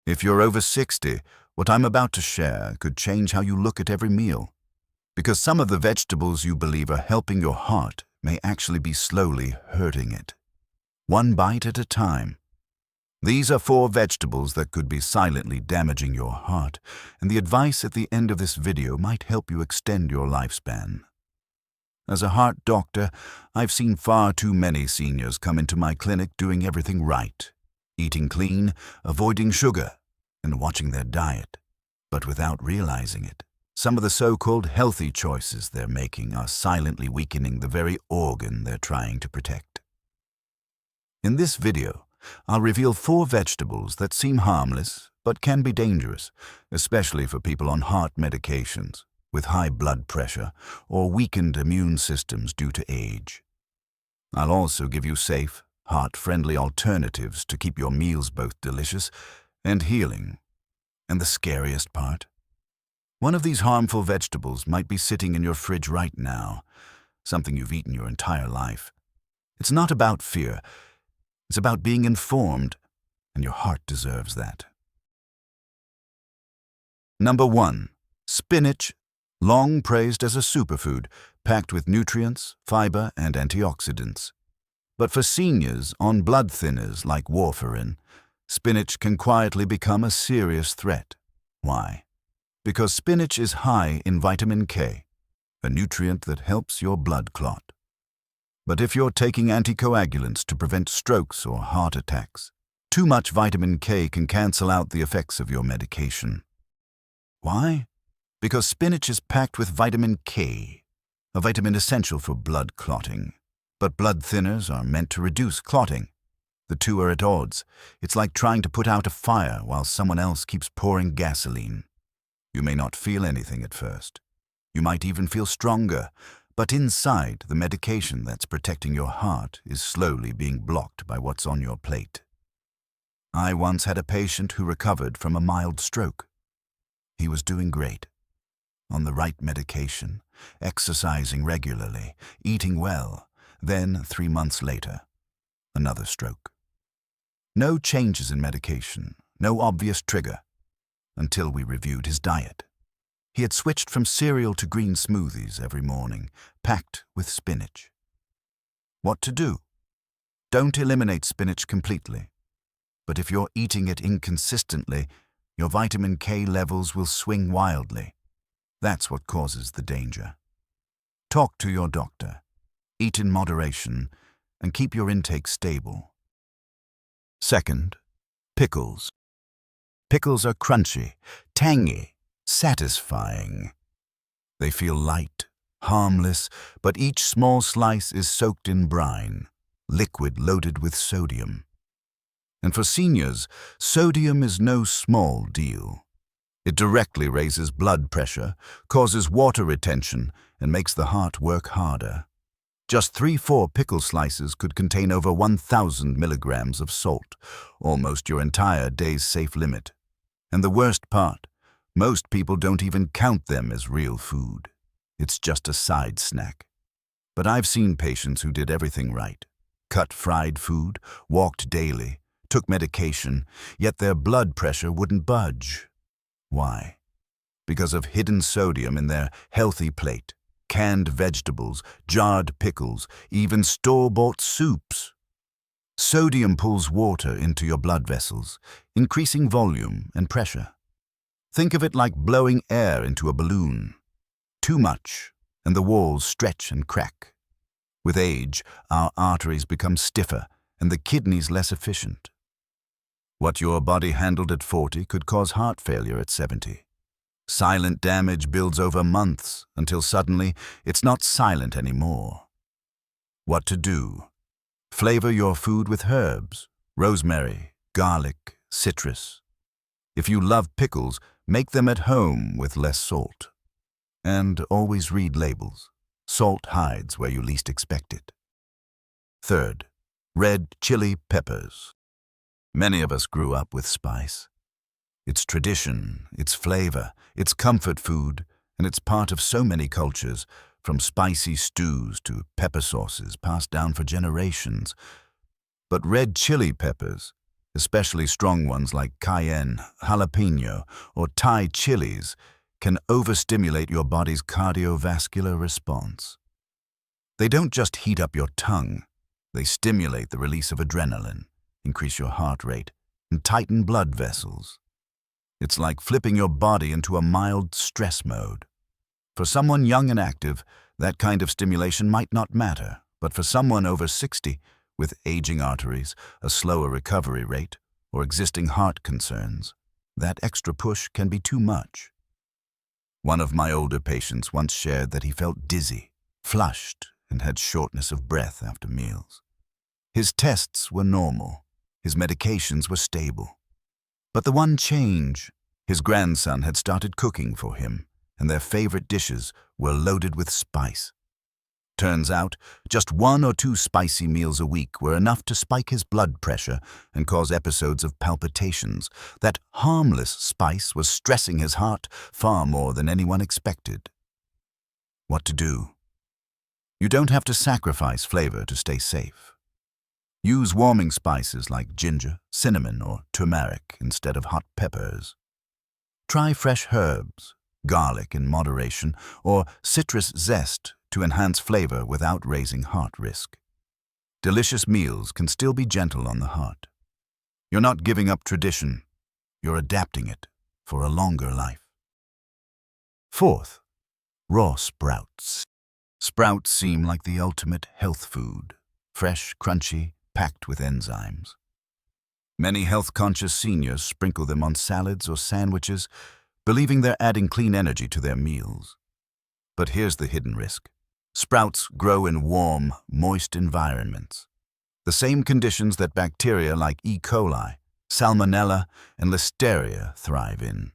If you're over 60, what I'm about to share could change how you look at every meal. Because some of the vegetables you believe are helping your heart may actually be slowly hurting it. One bite at a time. These are 4 vegetables that could be silently damaging your heart, and the advice at the end of this video might help you extend your lifespan. As a heart doctor, I've seen far too many seniors come into my clinic doing everything right, eating clean, avoiding sugar, and watching their diet. But without realizing it, some of the so-called healthy choices they're making are silently weakening the very organ they're trying to protect. In this video, I'll reveal 4 vegetables that seem harmless but can be dangerous, especially for people on heart medications, with high blood pressure, or weakened immune systems due to age. I'll also give you safe, heart-friendly alternatives to keep your meals both delicious and healing. And the scariest part? One of these harmful vegetables might be sitting in your fridge right now, something you've eaten your entire life. It's not about fear. It's about being informed, and your heart deserves that. Number 1. Spinach, long praised as a superfood, packed with nutrients, fiber, and antioxidants. But for seniors on blood thinners like warfarin, spinach can quietly become a serious threat. Why? Because spinach is high in vitamin K, a nutrient that helps your blood clot. But if you're taking anticoagulants to prevent strokes or heart attacks, too much vitamin K can cancel out the effects of your medication. Why? Because spinach is packed with vitamin K, a vitamin essential for blood clotting. But blood thinners are meant to reduce clotting. The two are at odds. It's like trying to put out a fire while someone else keeps pouring gasoline. You may not feel anything at first. You might even feel stronger, but inside, the medication that's protecting your heart is slowly being blocked by what's on your plate. I once had a patient who recovered from a mild stroke. He was doing great. On the right medication, exercising regularly, eating well. Then, 3 months later, another stroke. No changes in medication, no obvious trigger, until we reviewed his diet. He had switched from cereal to green smoothies every morning, packed with spinach. What to do? Don't eliminate spinach completely. But if you're eating it inconsistently, your vitamin K levels will swing wildly. That's what causes the danger. Talk to your doctor. Eat in moderation, and keep your intake stable. Second, pickles. Pickles are crunchy, tangy, satisfying. They feel light, harmless, but each small slice is soaked in brine, liquid loaded with sodium. And for seniors, sodium is no small deal. It directly raises blood pressure, causes water retention, and makes the heart work harder. Just 3-4 pickle slices could contain over 1,000 milligrams of salt, almost your entire day's safe limit. And the worst part, most people don't even count them as real food. It's just a side snack. But I've seen patients who did everything right. Cut fried food, walked daily, took medication, yet their blood pressure wouldn't budge. Why? Because of hidden sodium in their healthy plate. Canned vegetables, jarred pickles, even store-bought soups. Sodium pulls water into your blood vessels, increasing volume and pressure. Think of it like blowing air into a balloon. Too much, and the walls stretch and crack. With age, our arteries become stiffer and the kidneys less efficient. What your body handled at 40 could cause heart failure at 70. Silent damage builds over months until suddenly it's not silent anymore. What to do? Flavor your food with herbs, rosemary, garlic, citrus. If you love pickles, make them at home with less salt. And always read labels. Salt hides where you least expect it. Third, red chili peppers. Many of us grew up with spice. It's tradition, it's flavor, it's comfort food, and it's part of so many cultures, from spicy stews to pepper sauces passed down for generations. But red chili peppers, especially strong ones like cayenne, jalapeno, or Thai chilies, can overstimulate your body's cardiovascular response. They don't just heat up your tongue, they stimulate the release of adrenaline, increase your heart rate, and tighten blood vessels. It's like flipping your body into a mild stress mode. For someone young and active, that kind of stimulation might not matter, but for someone over 60, with aging arteries, a slower recovery rate, or existing heart concerns, that extra push can be too much. One of my older patients once shared that he felt dizzy, flushed, and had shortness of breath after meals. His tests were normal, his medications were stable. But the one change, his grandson had started cooking for him, and their favorite dishes were loaded with spice. Turns out, just 1 or 2 spicy meals a week were enough to spike his blood pressure and cause episodes of palpitations. That harmless spice was stressing his heart far more than anyone expected. What to do? You don't have to sacrifice flavor to stay safe. Use warming spices like ginger, cinnamon, or turmeric instead of hot peppers. Try fresh herbs, garlic in moderation, or citrus zest to enhance flavor without raising heart risk. Delicious meals can still be gentle on the heart. You're not giving up tradition, you're adapting it for a longer life. Fourth, raw sprouts. Sprouts seem like the ultimate health food, fresh, crunchy, packed with enzymes. Many health-conscious seniors sprinkle them on salads or sandwiches, believing they're adding clean energy to their meals. But here's the hidden risk. Sprouts grow in warm, moist environments. The same conditions that bacteria like E. coli, Salmonella, and Listeria thrive in.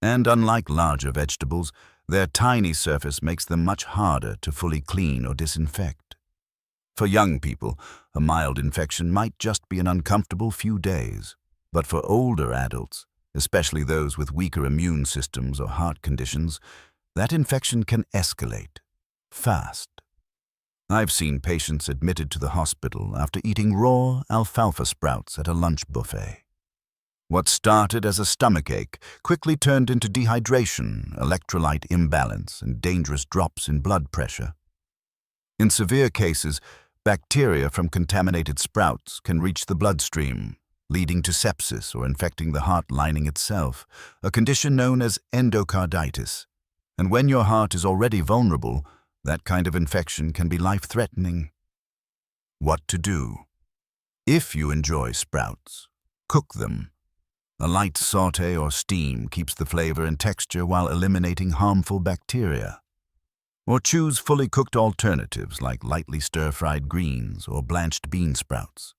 And unlike larger vegetables, their tiny surface makes them much harder to fully clean or disinfect. For young people, a mild infection might just be an uncomfortable few days. But for older adults, especially those with weaker immune systems or heart conditions, that infection can escalate fast. I've seen patients admitted to the hospital after eating raw alfalfa sprouts at a lunch buffet. What started as a stomachache quickly turned into dehydration, electrolyte imbalance, and dangerous drops in blood pressure. In severe cases, bacteria from contaminated sprouts can reach the bloodstream, leading to sepsis or infecting the heart lining itself, a condition known as endocarditis. And when your heart is already vulnerable, that kind of infection can be life-threatening. What to do? If you enjoy sprouts, cook them. A light sauté or steam keeps the flavor and texture while eliminating harmful bacteria. Or choose fully cooked alternatives like lightly stir-fried greens or blanched bean sprouts.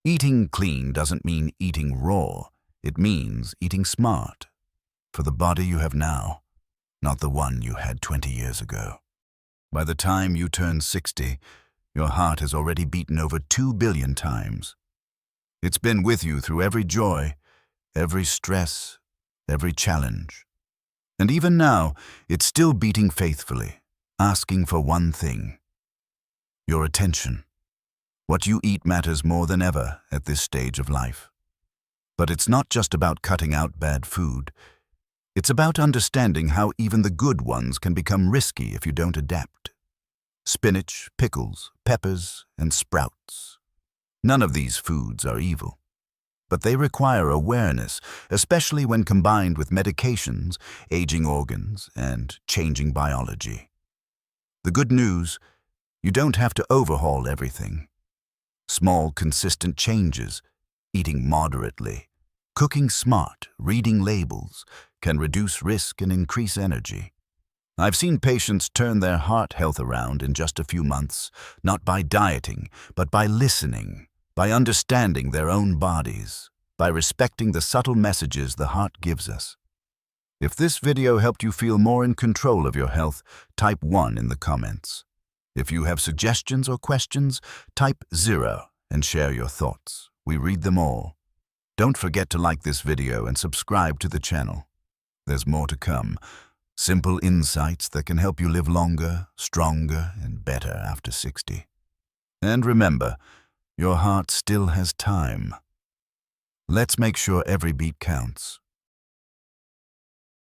Eating clean doesn't mean eating raw. It means eating smart. For the body you have now, not the one you had 20 years ago. By the time you turn 60, your heart has already beaten over 2 billion times. It's been with you through every joy, every stress, every challenge. And even now, it's still beating faithfully, asking for one thing: your attention. What you eat matters more than ever at this stage of life. But it's not just about cutting out bad food. It's about understanding how even the good ones can become risky if you don't adapt. Spinach, pickles, peppers, and sprouts. None of these foods are evil. But they require awareness, especially when combined with medications, aging organs, and changing biology. The good news, you don't have to overhaul everything. Small, consistent changes, eating moderately, cooking smart, reading labels, can reduce risk and increase energy. I've seen patients turn their heart health around in just a few months, not by dieting, but by listening, by understanding their own bodies, by respecting the subtle messages the heart gives us. If this video helped you feel more in control of your health, type 1 in the comments. If you have suggestions or questions, type 0 and share your thoughts. We read them all. Don't forget to like this video and subscribe to the channel. There's more to come. Simple insights that can help you live longer, stronger, and better after 60. And remember, your heart still has time. Let's make sure every beat counts.